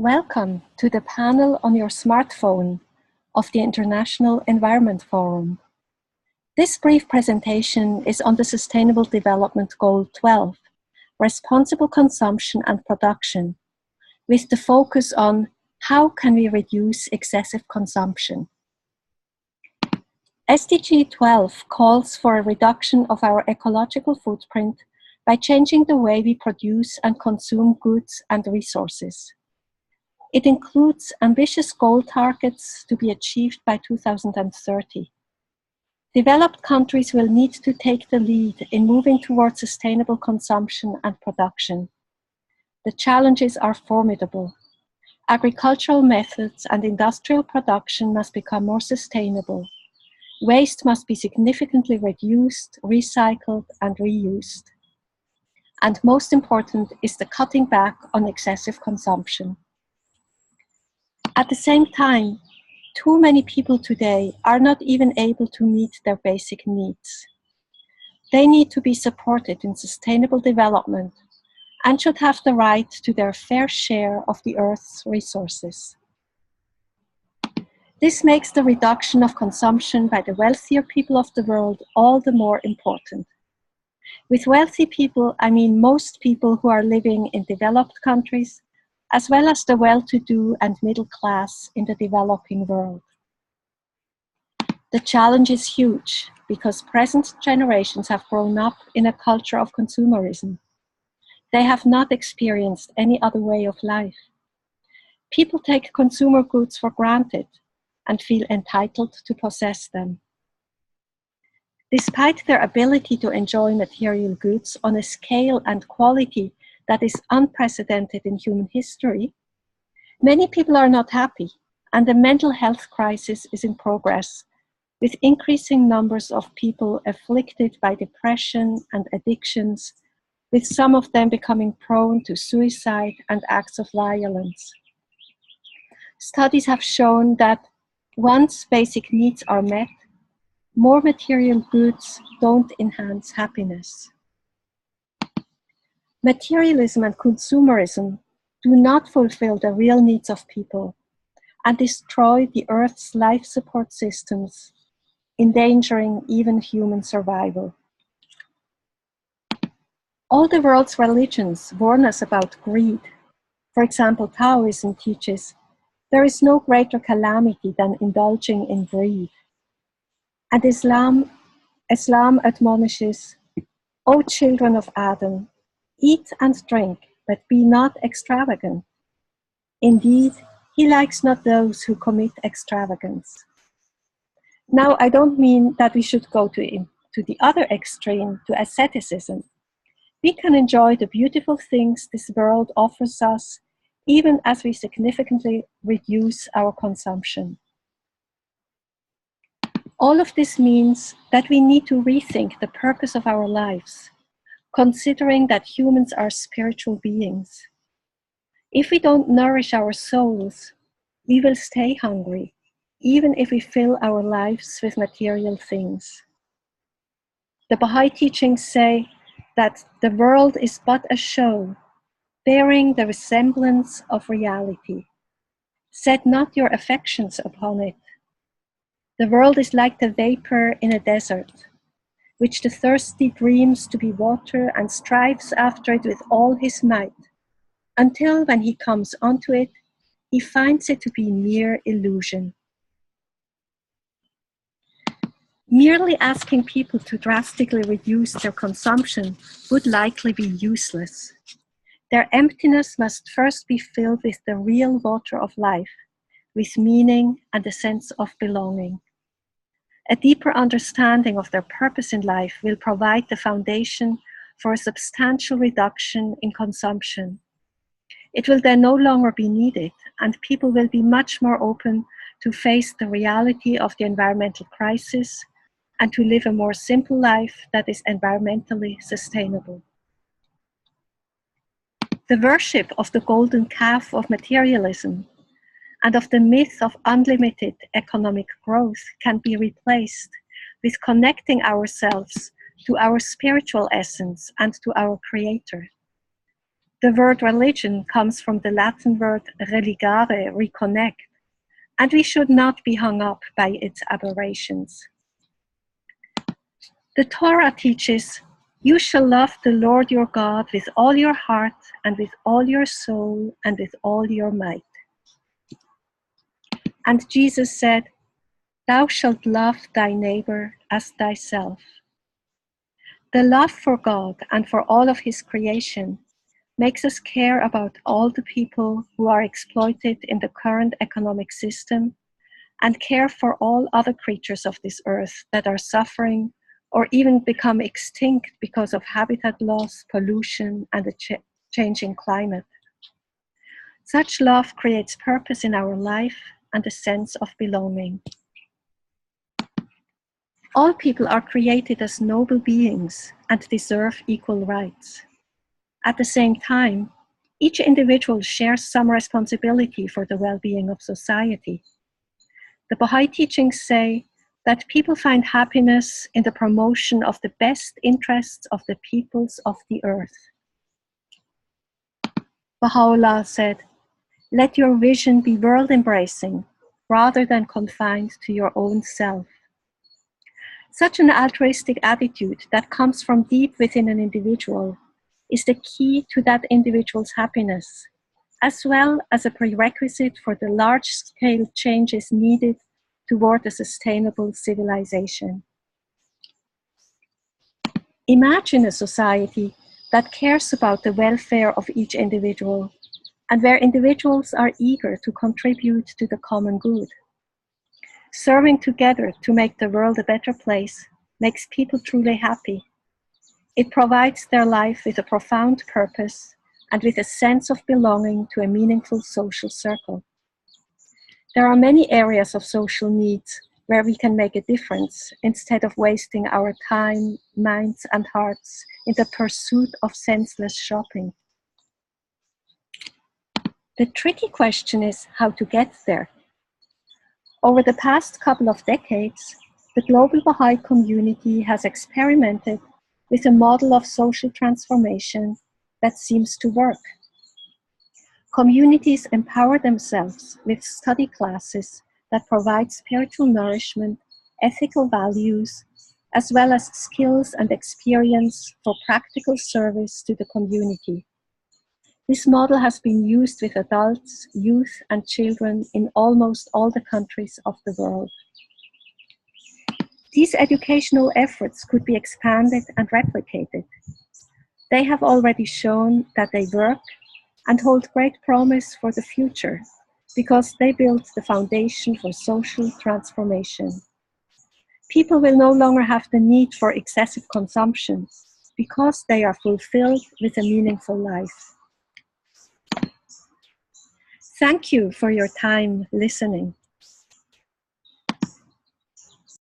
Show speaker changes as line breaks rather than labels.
Welcome to the panel on your smartphone of the International Environment Forum. This brief presentation is on the Sustainable Development Goal 12, Responsible Consumption and Production, with the focus on how can we reduce excessive consumption. SDG 12 calls for a reduction of our ecological footprint by changing the way we produce and consume goods and resources. It includes ambitious goal targets to be achieved by 2030. Developed countries will need to take the lead in moving towards sustainable consumption and production. The challenges are formidable. Agricultural methods and industrial production must become more sustainable. Waste must be significantly reduced, recycled, and reused. And most important is the cutting back on excessive consumption. At the same time, too many people today are not even able to meet their basic needs. They need to be supported in sustainable development and should have the right to their fair share of the Earth's resources. This makes the reduction of consumption by the wealthier people of the world all the more important. With wealthy people, I mean most people who are living in developed countries, as well as the well-to-do and middle class in the developing world. The challenge is huge because present generations have grown up in a culture of consumerism. They have not experienced any other way of life. People take consumer goods for granted and feel entitled to possess them. Despite their ability to enjoy material goods on a scale and quality that is unprecedented in human history, many people are not happy, and a mental health crisis is in progress, with increasing numbers of people afflicted by depression and addictions, with some of them becoming prone to suicide and acts of violence. Studies have shown that once basic needs are met, more material goods don't enhance happiness. Materialism and consumerism do not fulfill the real needs of people and destroy the Earth's life support systems, endangering even human survival. All the world's religions warn us about greed. For example, Taoism teaches there is no greater calamity than indulging in greed. And Islam admonishes, O children of Adam, eat and drink, but be not extravagant. Indeed, he likes not those who commit extravagance. Now, I don't mean that we should go to the other extreme, to asceticism. We can enjoy the beautiful things this world offers us, even as we significantly reduce our consumption. All of this means that we need to rethink the purpose of our lives, considering that humans are spiritual beings. If we don't nourish our souls, we will stay hungry, even if we fill our lives with material things. The Baha'i teachings say that the world is but a show, bearing the resemblance of reality. Set not your affections upon it. The world is like the vapor in a desert, which the thirsty dreams to be water and strives after it with all his might, until when he comes onto it, he finds it to be mere illusion. Merely asking people to drastically reduce their consumption would likely be useless. Their emptiness must first be filled with the real water of life, with meaning and a sense of belonging. A deeper understanding of their purpose in life will provide the foundation for a substantial reduction in consumption. It will then no longer be needed, and people will be much more open to face the reality of the environmental crisis and to live a more simple life that is environmentally sustainable. The worship of the golden calf of materialism and of the myth of unlimited economic growth can be replaced with connecting ourselves to our spiritual essence and to our Creator. The word religion comes from the Latin word religare, reconnect, and we should not be hung up by its aberrations. The Torah teaches, "You shall love the Lord your God with all your heart and with all your soul and with all your might." And Jesus said, "Thou shalt love thy neighbor as thyself." The love for God and for all of his creation makes us care about all the people who are exploited in the current economic system, and care for all other creatures of this earth that are suffering or even become extinct because of habitat loss, pollution, and a changing climate. Such love creates purpose in our life and a sense of belonging. All people are created as noble beings and deserve equal rights. At the same time, each individual shares some responsibility for the well-being of society. The Baha'i teachings say that people find happiness in the promotion of the best interests of the peoples of the earth. Baha'u'llah said, "Let your vision be world-embracing rather than confined to your own self." Such an altruistic attitude that comes from deep within an individual is the key to that individual's happiness, as well as a prerequisite for the large-scale changes needed toward a sustainable civilization. Imagine a society that cares about the welfare of each individual and where individuals are eager to contribute to the common good. Serving together to make the world a better place makes people truly happy. It provides their life with a profound purpose and with a sense of belonging to a meaningful social circle. There are many areas of social needs where we can make a difference instead of wasting our time, minds, and hearts in the pursuit of senseless shopping. The tricky question is how to get there. Over the past couple of decades, the global Baha'i community has experimented with a model of social transformation that seems to work. Communities empower themselves with study classes that provide spiritual nourishment, ethical values, as well as skills and experience for practical service to the community. This model has been used with adults, youth, and children in almost all the countries of the world. These educational efforts could be expanded and replicated. They have already shown that they work and hold great promise for the future because they build the foundation for social transformation. People will no longer have the need for excessive consumption because they are fulfilled with a meaningful life. Thank you for your time listening.